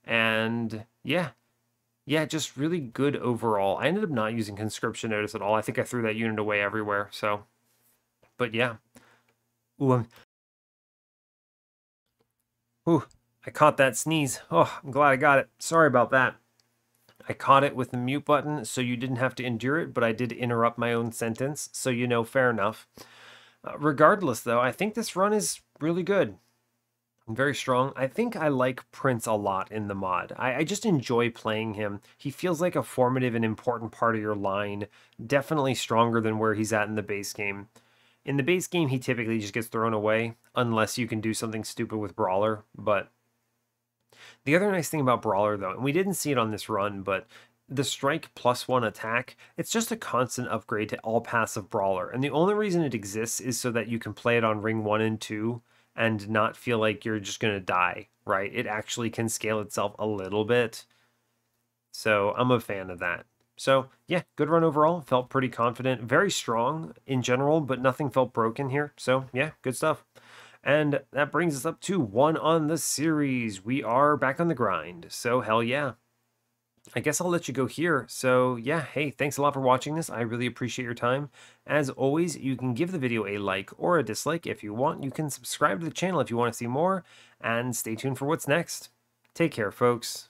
And yeah, just really good overall. I ended up not using Conscription Notice at all. I think I threw that unit away everywhere, so... But yeah. Ooh, I caught that sneeze. Oh, I'm glad I got it. Sorry about that. I caught it with the mute button, so you didn't have to endure it, but I did interrupt my own sentence, so fair enough. Regardless, though, I think this run is really good. Very strong. I think I like Prince a lot in the mod. I just enjoy playing him. He feels like a formative and important part of your line. Definitely stronger than where he's at in the base game. In the base game, he typically just gets thrown away, unless you can do something stupid with Brawler, but... The other nice thing about Brawler, though, and we didn't see it on this run, but the Strike +1 attack, it's just a constant upgrade to all passive Brawler, and the only reason it exists is so that you can play it on Ring 1 and 2 and not feel like you're just going to die, right? It actually can scale itself a little bit, so I'm a fan of that. So, yeah, good run overall. Felt pretty confident. Very strong in general, but nothing felt broken here. So, yeah, good stuff. And that brings us up to 1 on the series. We are back on the grind. So, hell yeah. I guess I'll let you go here. So, yeah, hey, thanks a lot for watching this. I really appreciate your time. As always, you can give the video a like or a dislike if you want. You can subscribe to the channel if you want to see more. And stay tuned for what's next. Take care, folks.